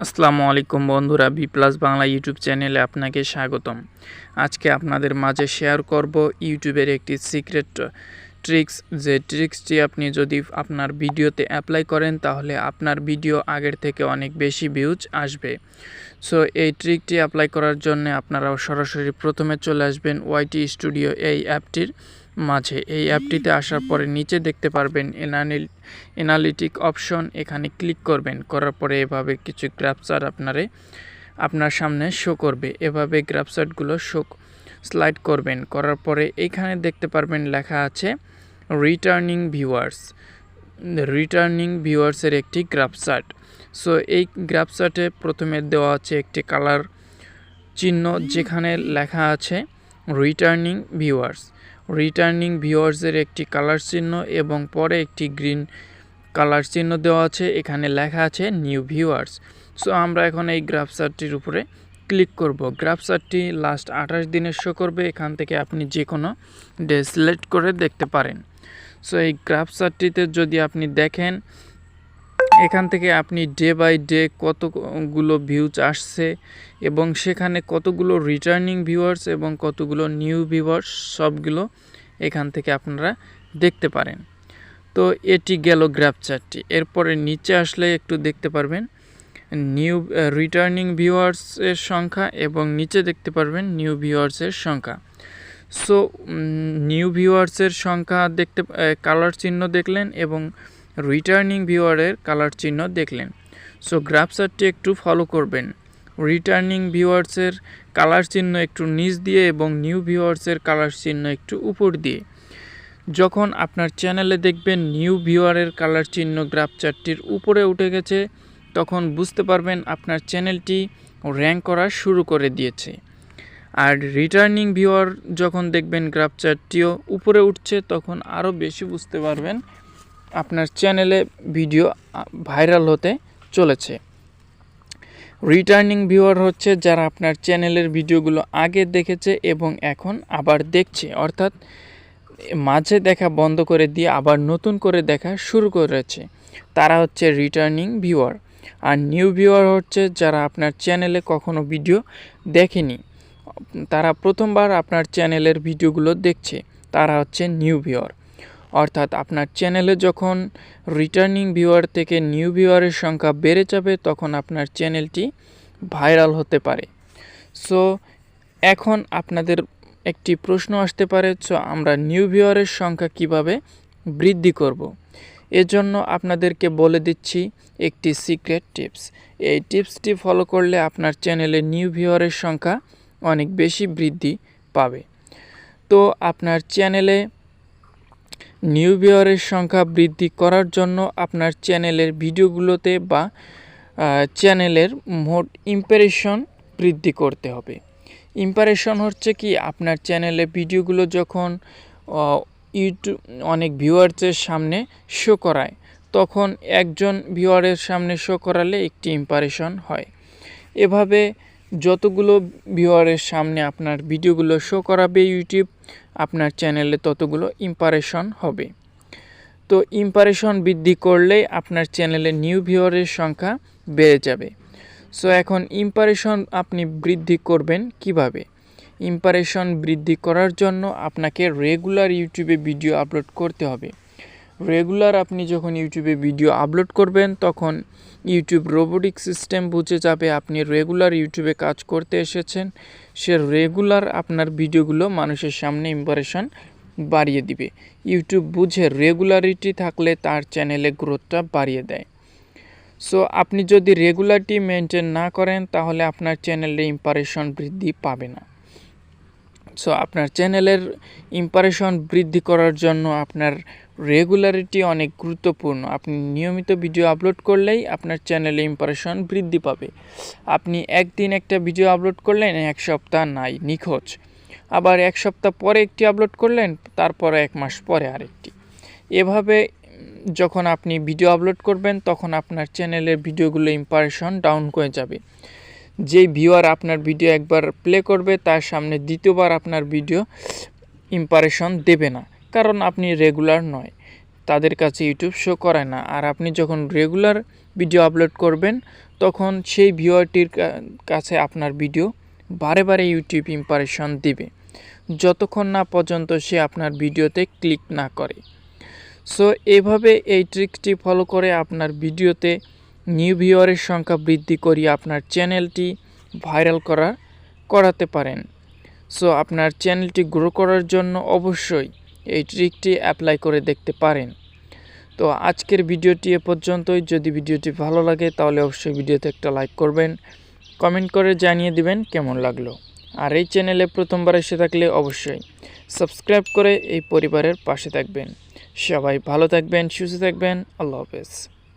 আসসালামু আলাইকুম বন্ধুরা, বি প্লাস বাংলা ইউটিউব চ্যানেলে আপনাকে স্বাগতম। আজকে আপনাদের মাঝে শেয়ার করব ইউটিউবের একটি সিক্রেট ট্রিক্স, যে ট্রিক্সটি আপনি যদি আপনার ভিডিওতে অ্যাপ্লাই করেন তাহলে আপনার ভিডিও আগের থেকে অনেক বেশি ভিউজ আসবে। সো এই ট্রিকটি অ্যাপ্লাই করার জন্য আপনারা সরাসরি প্রথমে চলে আসবেন ওয়াইটি স্টুডিও এই অ্যাপটির মাঝে। এই অ্যাপটিতে আসার পরে নিচে দেখতে পারবেন এনালিটিক অপশন, এখানে ক্লিক করবেন। করার পরে এভাবে কিছু গ্রাফচার্ট আপনার সামনে শো করবে। এভাবে গ্রাফচার্টগুলো স্লাইড করবেন। করার পরে এইখানে দেখতে পারবেন লেখা আছে রিটার্নিং ভিউয়ার্সের একটি গ্রাফচার্ট। সো এই গ্রাফচার্টে প্রথমে দেওয়া আছে একটি কালার চিহ্ন, যেখানে লেখা আছে রিটার্নিং ভিউয়ার্সের একটি কালার চিহ্ন এবং পরে একটি গ্রিন কালার চিহ্ন দেওয়া আছে, এখানে লেখা আছে নিউ ভিউয়ার্স। সো আমরা এখন এই গ্রাফচার্টটির উপরে ক্লিক করব। গ্রাফচার্টটি লাস্ট 28 দিনের শো করবে। এখান থেকে আপনি যে কোনো ডে সিলেক্ট করে দেখতে পারেন। সো এই গ্রাফচার্টটিতে যদি আপনি দেখেন, এখান থেকে আপনি ডে বাই ডে কতগুলো ভিউজ আসছে এবং সেখানে কতগুলো রিটার্নিং ভিউয়ার্স এবং কতগুলো নিউ ভিউয়ার্স সবগুলো এখান থেকে আপনারা দেখতে পারেন। তো এটি গেল গ্রাফচার্টটি। এরপরে নিচে আসলে একটু দেখতে পারবেন রিটার্নিং ভিউয়ার্সের সংখ্যা এবং নিচে দেখতে পারবেন নিউ ভিউয়ার্সের সংখ্যা। সো নিউ ভিউয়ার্সের সংখ্যা দেখতে কালার চিহ্ন দেখলেন এবং রিটার্নিং ভিউয়ারের কালার চিহ্ন দেখলেন। সো গ্রাফচার্টটি একটু ফলো করবেন। রিটার্নিং ভিউয়ার্সের কালার চিহ্ন একটু নিচ দিয়ে এবং নিউ ভিউয়ার্সের কালার চিহ্ন একটু উপর দিয়ে। যখন আপনার চ্যানেলে দেখবেন নিউ ভিউয়ারের কালার চিহ্ন গ্রাফচার্টটির উপরে উঠে গেছে, তখন বুঝতে পারবেন আপনার চ্যানেলটি র্যাঙ্ক করা শুরু করে দিয়েছে। আর রিটার্নিং ভিউয়ার যখন দেখবেন গ্রাফচার্টটিও উপরে উঠছে, তখন আরও বেশি বুঝতে পারবেন আপনার চ্যানেলে ভিডিও ভাইরাল হতে চলেছে। রিটার্নিং ভিউয়ার হচ্ছে যারা আপনার চ্যানেলের ভিডিওগুলো আগে দেখেছে এবং এখন আবার দেখছে, অর্থাৎ মাঝে দেখা বন্ধ করে দিয়ে আবার নতুন করে দেখা শুরু করেছে, তারা হচ্ছে রিটার্নিং ভিউয়ার। আর নিউ ভিউয়ার হচ্ছে যারা আপনার চ্যানেলে কখনো ভিডিও দেখেনি, তারা প্রথমবার আপনার চ্যানেলের ভিডিওগুলো দেখছে, তারা হচ্ছে নিউ ভিউয়ার। অর্থাৎ আপনার চ্যানেলে যখন রিটার্নিং ভিউয়ার থেকে নিউ ভিউয়ারের সংখ্যা বেড়ে যাবে, তখন আপনার চ্যানেলটি ভাইরাল হতে পারে। সো এখন আপনাদের একটি প্রশ্ন আসতে পারে, সো আমরা নিউ ভিউয়ারের সংখ্যা কিভাবে বৃদ্ধি করব? এজন্য আপনাদেরকে বলে দিচ্ছি একটি সিক্রেট টিপস। এই টিপসটি ফলো করলে আপনার চ্যানেলে নিউ ভিউয়ারের সংখ্যা অনেক বেশি বৃদ্ধি পাবে। তো আপনার চ্যানেলে নিউ ভিউয়ারের সংখ্যা বৃদ্ধি করার জন্য আপনার চ্যানেলের ভিডিওগুলোতে বা চ্যানেলের মোট ইমপ্রেশন বৃদ্ধি করতে হবে। ইমপ্রেশন হচ্ছে কি, আপনার চ্যানেলে ভিডিওগুলো যখন ইউটিউব অনেক ভিউয়ার্সের সামনে শো করায়, তখন একজন ভিউয়ারের সামনে শো করালে একটি ইমপ্রেশন হয়। এভাবে যতগুলো ভিউয়ারের সামনে আপনার ভিডিওগুলো শো করাবে ইউটিউব, আপনার চ্যানেলে ততগুলো ইমপ্রেশন হবে। তো ইমপ্রেশন বৃদ্ধি করলেই আপনার চ্যানেলে নিউ ভিউয়ারের সংখ্যা বেড়ে যাবে। সো এখন ইমপ্রেশন আপনি বৃদ্ধি করবেন কিভাবে? ইমপ্রেশন বৃদ্ধি করার জন্য আপনাকে রেগুলার ইউটিউবে ভিডিও আপলোড করতে হবে। রেগুলার আপনি যখন ইউটিউবে ভিডিও আপলোড করবেন, তখন ইউটিউব রোবোটিক সিস্টেম বুঝে যাবে আপনি রেগুলার ইউটিউবে কাজ করতে এসেছেন। সে রেগুলার আপনার ভিডিওগুলো মানুষের সামনে ইমপ্রেশন বাড়িয়ে দিবে। ইউটিউব বুঝে রেগুলারিটি থাকলে তার চ্যানেলে গ্রোথটা বাড়িয়ে দেয়। সো আপনি যদি রেগুলারিটি মেনটেন না করেন, তাহলে আপনার চ্যানেলে ইমপ্রেশন বৃদ্ধি পাবে না। সো আপনার চ্যানেলের ইমপ্রেশন বৃদ্ধি করার জন্য আপনার রেগুলারিটি অনেক গুরুত্বপূর্ণ। আপনি নিয়মিত ভিডিও আপলোড করলেই আপনার চ্যানেলে ইমপ্রেশন বৃদ্ধি পাবে। আপনি একদিন একটা ভিডিও আপলোড করলেন, এক সপ্তাহ নাই, নিখোঁজ। আবার এক সপ্তাহ পরে একটি আপলোড করলেন, তারপরে এক মাস পরে আরেকটি। এভাবে যখন আপনি ভিডিও আপলোড করবেন, তখন আপনার চ্যানেলের ভিডিওগুলো ইমপ্রেশন ডাউন হয়ে যাবে। যেই ভিউয়ার আপনার ভিডিও একবার প্লে করবে, তার সামনে দ্বিতীয়বার আপনার ভিডিও ইমপ্রেশন দেবে না, কারণ আপনি রেগুলার নয়, তাদের কাছে ইউটিউব শো করায় না। আর আপনি যখন রেগুলার ভিডিও আপলোড করবেন, তখন সেই ভিউয়ারটির কাছে আপনার ভিডিও বারে বারে ইউটিউব ইমপ্রেশন দিবে, যতক্ষণ না পর্যন্ত সে আপনার ভিডিওতে ক্লিক না করে। সো এভাবে এই ট্রিকটি ফলো করে আপনার ভিডিওতে নিউ ভিউয়ারের সংখ্যা বৃদ্ধি করিয়ে আপনার চ্যানেলটি ভাইরাল করাতে পারেন। সো আপনার চ্যানেলটি গ্রো করার জন্য অবশ্যই এই ট্রিকটি অ্যাপ্লাই করে দেখতে পারেন। তো আজকের ভিডিওটি এ পর্যন্তই। যদি ভিডিওটি ভালো লাগে তাহলে অবশ্যই ভিডিওতে একটা লাইক করবেন, কমেন্ট করে জানিয়ে দিবেন কেমন লাগলো। আর এই চ্যানেলে প্রথমবার এসে থাকলে অবশ্যই সাবস্ক্রাইব করে এই পরিবারের পাশে থাকবেন। সবাই ভালো থাকবেন, সুস্থ থাকবেন। আল্লাহ হাফেজ।